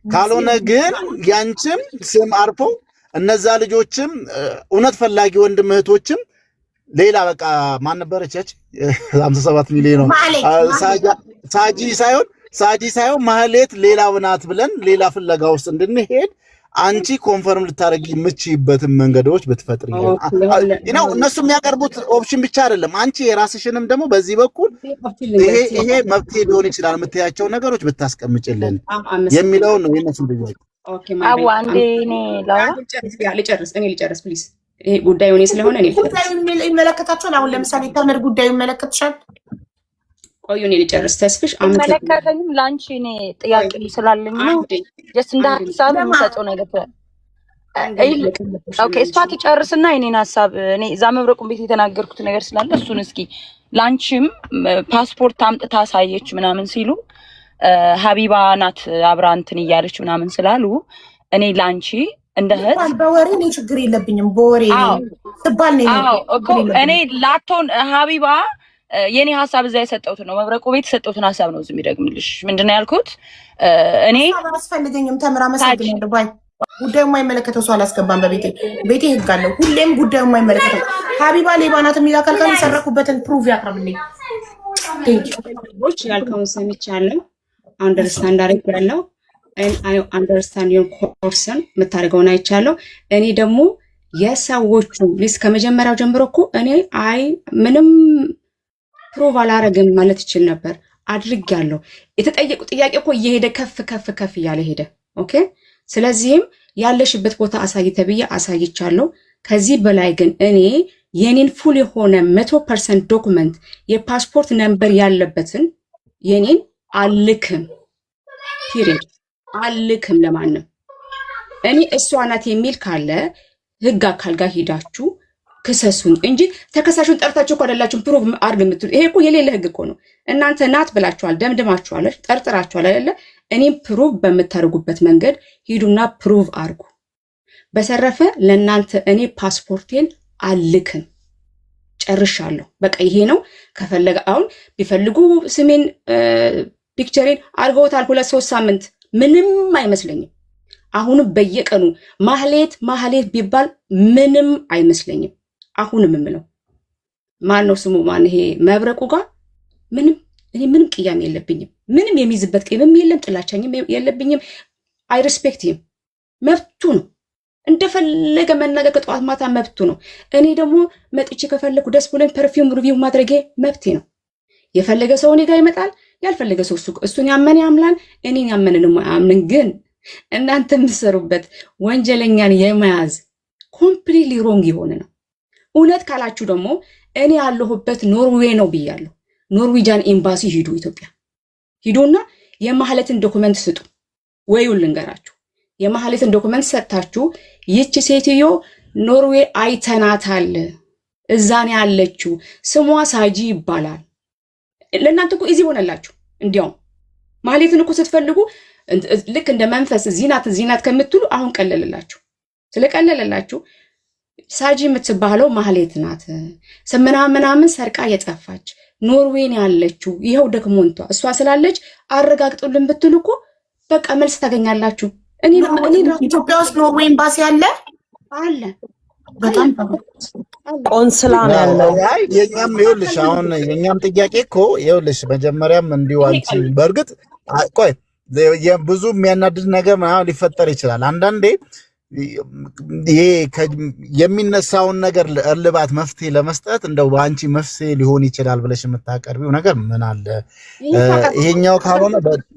ካልሆነ ግን ያንቺም ስም አርፎ እነዛ ልጆችም እውነት ፈላጊ ወንድም እህቶችም ሌላ በቃ ማን ነበረች ያቺ 57 ሚሊዮን ነው ሳጂ ሳይሆን ማህሌት ሌላ ብናት ብለን ሌላ ፍለጋ ውስጥ እንድንሄድ አንቺ ኮንፈርም ልታረጊ የምትችይበትን መንገዶች ብትፈጥሪ ነው። እነሱ የሚያቀርቡት ኦፕሽን ብቻ አይደለም፣ አንቺ የራስሽንም ደግሞ በዚህ በኩል ይሄ መብት ሊሆን ይችላል የምትያቸው ነገሮች ብታስቀምጭልን የሚለው ነው የነሱ ልጅ። ኦኬ ማለት አንዴ ልጨርስ ፕሊዝ። ይሄ ጉዳዩ እኔ ስለሆነ እኔ ጉዳዩ ይመለከታችኋል። አሁን ለምሳሌ ተምር ጉዳዩ ይመለከትሻል። ቆዩ እኔ ልጨርስ። ተስፍሽ አመለካከኝም ላንቺ እኔ ጥያቄ ስላለኝ ነው ጀስት እንደ ሐሳብ የምሰጠው ነገር ኦኬ እሷ ትጨርስና የኔን ሐሳብ እኔ እዛ መብረቁን ቤት የተናገርኩት ነገር ስላለ እሱን እስኪ ላንቺም ፓስፖርት አምጥታ ሳየች ምናምን ሲሉ ሀቢባ ናት አብራ እንትን እያለች ምናምን ስላሉ እኔ ላንቺ እንደ እህት በወሬ ነው ችግር የለብኝም። በወሬ ትባል ነው እኔ ላቶን ሀቢባ የኔ ሐሳብ እዛ የሰጠሁት ነው መብረቁ ቤት የሰጠሁትን ሐሳብ ነው ዝም ይደግምልሽ። ምንድነው ያልኩት እኔ አስፈልገኝም ተምራ መሰግናለሁ ባይ ጉዳዩ የማይመለከተው ሰው አላስገባም። ቤቴ ህግ አለው። ሁሌም ጉዳዩ የማይመለከተው ሀቢባ ሌባ ናት የሚል አካል ካለ የሰረኩበትን ፕሩቭ ያቅርብልኝ። ያልከውን ሰምቻለሁ። አንደርስታንድ አድርጌያለሁ። አይ አንደርስታንድ ዩር ኮርሰን የምታደርገውን አይቻለሁ። እኔ ደግሞ የሰዎቹ ሊስት ከመጀመሪያው ጀምሮ እኮ እኔ ምንም ፕሩቭ አላረግም ማለት ይችል ነበር። አድርጌያለሁ። የተጠየቁ ጥያቄ እኮ እየሄደ ከፍ እያለ ሄደ። ኦኬ ስለዚህም ያለሽበት ቦታ አሳይ ተብዬ አሳይቻለሁ። ከዚህ በላይ ግን እኔ የኔን ፉል የሆነ 100% ዶክመንት የፓስፖርት ነምበር ያለበትን የኔን አልክም። ፒሪድ አልክም ለማንም። እኔ እሷ ናት የሚል ካለ ህግ አካል ጋር ሄዳችሁ ክሰሱኝ እንጂ ተከሳሹን ጠርታችሁ እኮ አይደላችሁም ፕሩቭ አድርግ የምትሉ። ይሄ እኮ የሌለ ህግ እኮ ነው። እናንተ ናት ብላችኋል፣ ደምድማችኋል፣ ጠርጥራችኋል አይደለ? እኔም ፕሩቭ በምታደርጉበት መንገድ ሂዱና ፕሩቭ አድርጉ። በሰረፈ ለእናንተ እኔ ፓስፖርቴን አልክም። ጨርሻለሁ። በቃ ይሄ ነው። ከፈለገ አሁን ቢፈልጉ ስሜን ፒክቸሬን አድርገውታል 2-3 ሳምንት ምንም አይመስለኝም። አሁንም በየቀኑ ማህሌት ቢባል ምንም አይመስለኝም። አሁንም የምለው ማን ነው ስሙ ማን ይሄ መብረቁ ጋር ምንም ቅያሜ የለብኝም። ምንም የሚይዝበት ቅይምም የለም፣ ጥላቻኝም የለብኝም። አይ ሪስፔክት ሂም። መብቱ ነው እንደፈለገ መናገር ከጠዋት ማታ መብቱ ነው። እኔ ደግሞ መጥቼ ከፈለኩ ደስ ብሎኝ ፐርፊውም ሪቪው ማድረጌ መብቴ ነው። የፈለገ ሰው እኔ ጋር ይመጣል፣ ያልፈለገ ሰው እሱን ያመነ ያምላል፣ እኔን ያመነ ደግሞ አያምንን። ግን እናንተ የምትሰሩበት ወንጀለኛን የመያዝ ኮምፕሊትሊ ሮንግ የሆነ ነው። እውነት ካላችሁ ደግሞ እኔ ያለሁበት ኖርዌይ ነው ብያለሁ። ኖርዌጃን ኤምባሲ ሂዱ፣ ኢትዮጵያ ሂዱና የማህሌትን ዶክመንት ስጡ። ወይውን ልንገራችሁ፣ የማህሌትን ዶክመንት ሰጥታችሁ ይህች ሴትዮ ኖርዌይ አይተናታል፣ እዛን ያለችው ስሟ ሳጂ ይባላል። ለእናንተ እኮ ኢዚ ሆነላችሁ። እንዲያውም ማህሌትን እኮ ስትፈልጉ ልክ እንደ መንፈስ ዚናት ከምትሉ አሁን ቀለለላችሁ። ስለቀለለላችሁ ሳጂ የምትባለው ማህሌት ናት ምናምን ሰርቃ የጠፋች ኖርዌይን ያለችው ይኸው ዶክመንቷ እሷ ስላለች አረጋግጡልን ብትሉ እኮ በቃ መልስ ታገኛላችሁ። እኔ ኢትዮጵያ ውስጥ ኖርዌይ ኤምባሲ አለ በጣም ቆንስላ ነው ያለው። የኛም ይኸውልሽ አሁን የኛም ጥያቄ እኮ ይኸውልሽ መጀመሪያም እንዲዋንቺ በእርግጥ ቆይ ብዙ የሚያናድድ ነገር ምናምን ሊፈጠር ይችላል። አንዳንዴ ይሄ የሚነሳውን ነገር እልባት መፍትሄ ለመስጠት እንደው በአንቺ መፍትሄ ሊሆን ይችላል ብለሽ የምታቀርቢው ነገር ምን አለ? ይሄኛው ካልሆነ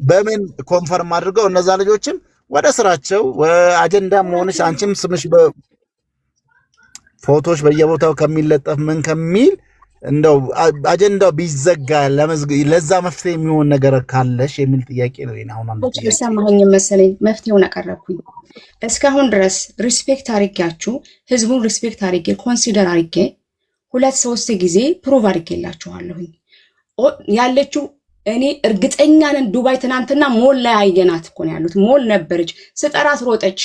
በምን ኮንፈርም አድርገው እነዛ ልጆችም ወደ ስራቸው አጀንዳ መሆንሽ አንቺም ስምሽ ፎቶዎች በየቦታው ከሚለጠፍ ምን ከሚል እንደው አጀንዳው ቢዘጋ ለዛ መፍትሄ የሚሆን ነገር ካለሽ የሚል ጥያቄ ነው። አሁን አንተ ሰማኸኝ መሰለኝ መፍትሄውን አቀረብኩኝ። እስካሁን ድረስ ሪስፔክት አድርጌያችሁ ህዝቡን ሪስፔክት አድርጌ ኮንሲደር አድርጌ 2-3 ጊዜ ፕሩቭ አድርጌላችኋለሁኝ ያለችው። እኔ እርግጠኛ ነን ዱባይ ትናንትና ሞል ላይ አየናት እኮ ነው ያሉት። ሞል ነበረች፣ ስጠራት ሮጠች።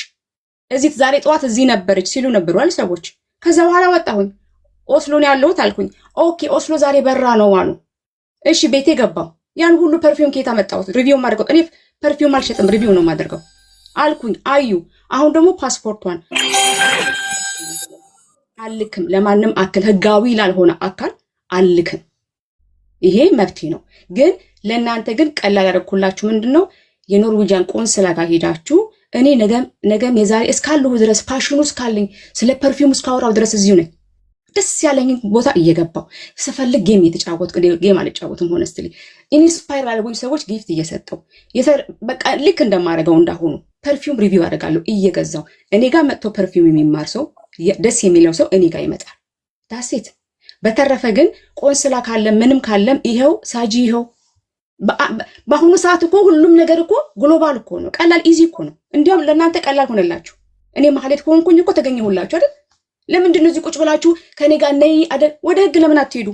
እዚህ ዛሬ ጠዋት እዚህ ነበረች ሲሉ ነበሩ አይደል ሰዎች። ከዛ በኋላ ወጣሁኝ። ኦስሎ ነው ያለሁት አልኩኝ። ኦኬ ኦስሎ ዛሬ በራ ነው አሉ። እሺ ቤቴ ገባው። ያን ሁሉ ፐርፊውም ከየት አመጣሁት? ሪቪው ማድረግ እኔ ፐርፊውም አልሸጥም፣ ሪቪው ነው የማደርገው አልኩኝ። አዩ አሁን ደግሞ ፓስፖርቷን አልክም፣ ለማንም አክል ህጋዊ ላልሆነ አካል አልክም። ይሄ መብቴ ነው። ግን ለእናንተ ግን ቀላል ያደረኩላችሁ ምንድነው የኖርዌጂያን ቆንስላ ጋር ሄዳችሁ እኔ ነገም የዛሬ እስካለሁ ድረስ ፓሽኑ እስካለኝ ስለ ፐርፊውም እስካወራው ድረስ እዚሁ ነኝ። ደስ ያለኝ ቦታ እየገባው ስፈልግ ጌም እየተጫወትኩ ጌም አልጫወትም። ሆነስትሊ ኢንስፓየር ያደረጉኝ ሰዎች ጊፍት እየሰጠው በቃ ልክ እንደማደርገው እንዳሁኑ ፐርፊውም ሪቪው አደርጋለሁ እየገዛው። እኔ ጋር መጥቶ ፐርፊውም የሚማር ሰው ደስ የሚለው ሰው እኔ ጋር ይመጣል። ዳሴት። በተረፈ ግን ቆንስላ ካለም ምንም ካለም ይኸው ሳጂ ይኸው። በአሁኑ ሰዓት እኮ ሁሉም ነገር እኮ ግሎባል እኮ ነው። ቀላል ኢዚ እኮ ነው። እንዲያውም ለእናንተ ቀላል ሆነላችሁ። እኔ ማህሌት ከሆንኩኝ እኮ ተገኘሁላችሁ አይደል? ለምንድን ነው እዚህ ቁጭ ብላችሁ ከኔ ጋር ነይ አይደል? ወደ ህግ ለምን አትሄዱ?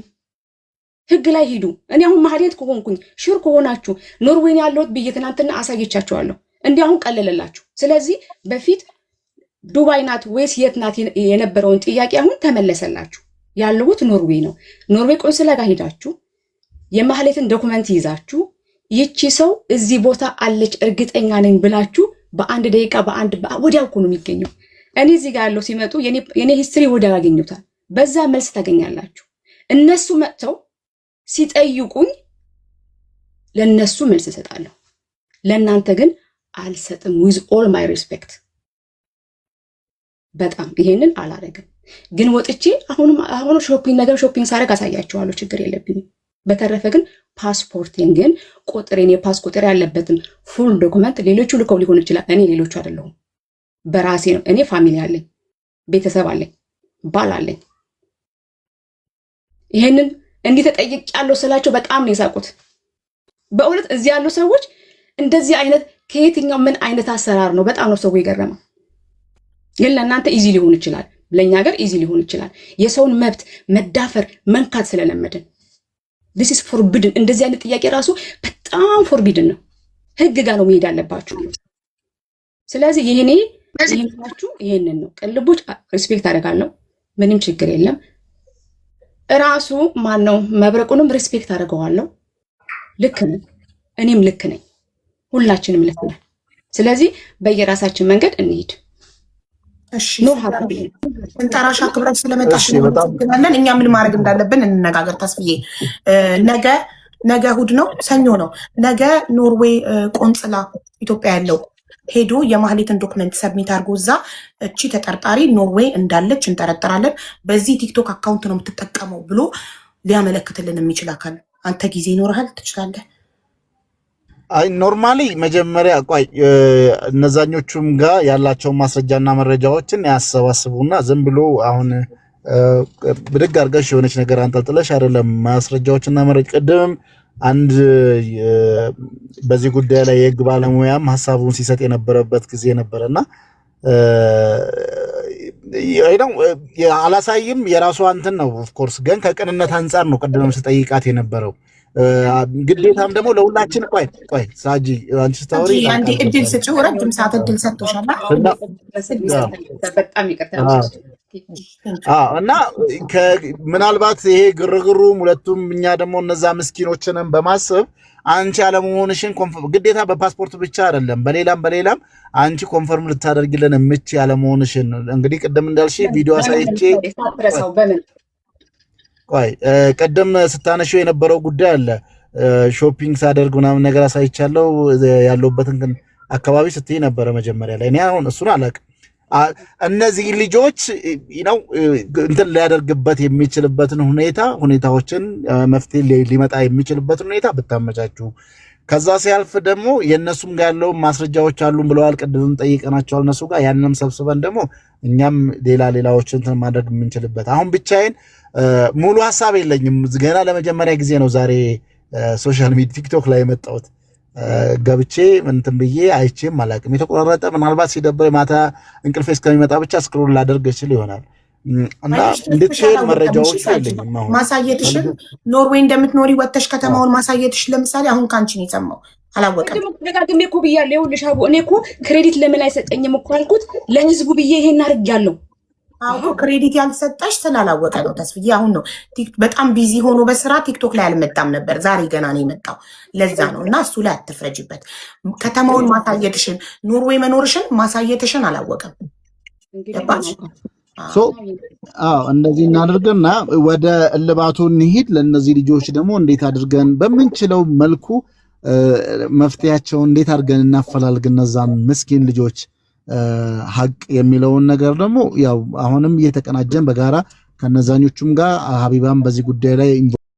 ህግ ላይ ሂዱ። እኔ አሁን ማህሌት ከሆንኩኝ ሹር ከሆናችሁ ኖርዌይን ያለሁት ብዬ ትናንትና አሳየቻችኋለሁ። እንዲህ አሁን ቀለለላችሁ። ስለዚህ በፊት ዱባይ ናት ወይስ የት ናት የነበረውን ጥያቄ አሁን ተመለሰላችሁ። ያለሁት ኖርዌይ ነው። ኖርዌይ ቆንስላ ጋር ሄዳችሁ የማህሌትን ዶክመንት ይዛችሁ ይቺ ሰው እዚህ ቦታ አለች እርግጠኛ ነኝ ብላችሁ በአንድ ደቂቃ ወዲያው እኮ ነው የሚገኘው። እኔ እዚህ ጋር ያለው ሲመጡ የኔ ሂስትሪ ወዲያው ያገኙታል። በዛ መልስ ታገኛላችሁ። እነሱ መጥተው ሲጠይቁኝ ለነሱ መልስ እሰጣለሁ። ለእናንተ ግን አልሰጥም። ዊዝ ኦል ማይ ሪስፔክት በጣም ይሄንን አላረግም። ግን ወጥቼ አሁን ሾፒንግ ሳረግ አሳያችኋለሁ። ችግር የለብኝም። በተረፈ ግን ፓስፖርቴን ግን ቁጥሬን የፓስ ቁጥር ያለበትን ፉል ዶክመንት ሌሎቹ ልከው ሊሆን ይችላል። እኔ ሌሎቹ አይደለሁም። በራሴ ነው። እኔ ፋሚሊ አለኝ፣ ቤተሰብ አለኝ፣ ባል አለኝ። ይሄንን እንዲህ ተጠይቄያለሁ ስላቸው በጣም ነው የሳቁት። በእውነት እዚህ ያሉ ሰዎች እንደዚህ አይነት ከየትኛው ምን አይነት አሰራር ነው? በጣም ነው ሰው የገረመው። ግን ለእናንተ ኢዚ ሊሆን ይችላል፣ ለእኛ ሀገር ኢዚ ሊሆን ይችላል። የሰውን መብት መዳፈር መንካት ስለለመድን this is forbidden። እንደዚህ አይነት ጥያቄ ራሱ በጣም ፎርቢድን ነው። ህግ ጋር ነው መሄድ አለባችሁ። ስለዚህ ይሄንን ነው። ቅልቦች ሪስፔክት አደርጋለሁ፣ ምንም ችግር የለም። ራሱ ማን ነው መብረቁንም ሪስፔክት አደርገዋለሁ። ልክ ነኝ፣ እኔም ልክ ነኝ፣ ሁላችንም ልክ ነን። ስለዚህ በየራሳችን መንገድ እንሂድ። እሺ እንጠራሻ ክብረት ስለመጣሽ እናመሰግናለን። እኛ ምን ማድረግ እንዳለብን እንነጋገር። ተስፍዬ ነገ እሑድ ነው፣ ሰኞ ነው። ነገ ኖርዌይ ቆንጽላ ኢትዮጵያ ያለው ሄዶ የማህሌትን ዶክመንት ሰብሚት አድርጎ እዛ እቺ ተጠርጣሪ ኖርዌይ እንዳለች እንጠረጥራለን፣ በዚህ ቲክቶክ አካውንት ነው የምትጠቀመው ብሎ ሊያመለክትልን የሚችል አካል አንተ ጊዜ ይኖርሃል፣ ትችላለህ። አይ ኖርማሊ መጀመሪያ ቆይ እነዛኞቹም ጋር ያላቸውን ማስረጃና መረጃዎችን ያሰባስቡና ዝም ብሎ አሁን ብድግ አድርገሽ የሆነች ነገር አንጠልጥለሽ አይደለም። ማስረጃዎችና መረጃ ቅድም አንድ በዚህ ጉዳይ ላይ የህግ ባለሙያም ሀሳቡን ሲሰጥ የነበረበት ጊዜ ነበርና አላሳይም የራሷ እንትን ነው። ኦፍ ኮርስ ግን ከቅንነት አንጻር ነው ቅድምም ስጠይቃት የነበረው። ግዴታም ደግሞ ለሁላችን ቆይ ሳጂ አንቺ ስታወሪ አንዴ እድል ስጪው፣ ረጅም ሰዓት እድል ሰጥቶሻል። በጣም ይቅርታ። እና ምናልባት ይሄ ግርግሩ ሁለቱም እኛ ደግሞ እነዛ ምስኪኖችንም በማሰብ አንቺ ያለመሆንሽን ግዴታ በፓስፖርት ብቻ አይደለም በሌላም አንቺ ኮንፈርም ልታደርግልን የምች ያለመሆንሽን እንግዲህ ቅድም እንዳልሽ ቪዲዮ አሳይቼ ቆይ ቀደም ስታነሺው የነበረው ጉዳይ አለ። ሾፒንግ ሳደርግ ምናምን ነገር አሳይቻለሁ ያለውበትን አካባቢ ስትይ ነበረ መጀመሪያ ላይ። እኔ አሁን እሱን አላውቅም። እነዚህ ልጆች ነው እንትን ሊያደርግበት የሚችልበትን ሁኔታዎችን መፍትሄ ሊመጣ የሚችልበትን ሁኔታ ብታመቻቹ፣ ከዛ ሲያልፍ ደግሞ የእነሱም ጋር ያለው ማስረጃዎች አሉን ብለዋል። ቅድምም ጠይቀናቸዋል እነሱ ጋር ያንንም ሰብስበን ደግሞ እኛም ሌላዎችን እንትን ማድረግ የምንችልበት። አሁን ብቻዬን ሙሉ ሀሳብ የለኝም። ገና ለመጀመሪያ ጊዜ ነው ዛሬ ሶሻል ሚዲያ ቲክቶክ ላይ የመጣሁት። ገብቼ እንትን ብዬ አይቼም አላውቅም። የተቆራረጠ ምናልባት ሲደብር ማታ እንቅልፌ እስከሚመጣ ብቻ ስክሮል ላደርግ እችል ይሆናል እና እንድትሄድ መረጃዎቹ የለኝም። አሁን ማሳየትሽን ኖርዌይ እንደምትኖሪ ወጥተሽ ከተማውን ማሳየትሽ ለምሳሌ አሁን ካንቺ ነው የሰማው አላወቀም። ደጋግሜ እኮ ብያለሁ። ይኸውልሽ አቡ እኔ እኮ ክሬዲት ለምን አይሰጠኝም እኮ አልኩት። ለህዝቡ ብዬ ይሄን አድርጌያለሁ። አዎ ክሬዲት ያልሰጠሽ ስላላወቀ ነው ተስፍዬ። አሁን ነው በጣም ቢዚ ሆኖ በስራ ቲክቶክ ላይ አልመጣም ነበር። ዛሬ ገና ነው የመጣው። ለዛ ነው እና እሱ ላይ አትፍረጅበት። ከተማውን ማሳየትሽን ኖርዌይ መኖርሽን ማሳየትሽን አላወቀም። ገባሽ? እንደዚህ እናድርግና ወደ እልባቱ እንሂድ። ለእነዚህ ልጆች ደግሞ እንዴት አድርገን በምንችለው መልኩ መፍትያቸውን እንዴት አድርገን እናፈላልግ እነዛን ምስኪን ልጆች ሀቅ የሚለውን ነገር ደግሞ ያው አሁንም እየተቀናጀን በጋራ ከነዛኞቹም ጋር ሀቢባም በዚህ ጉዳይ ላይ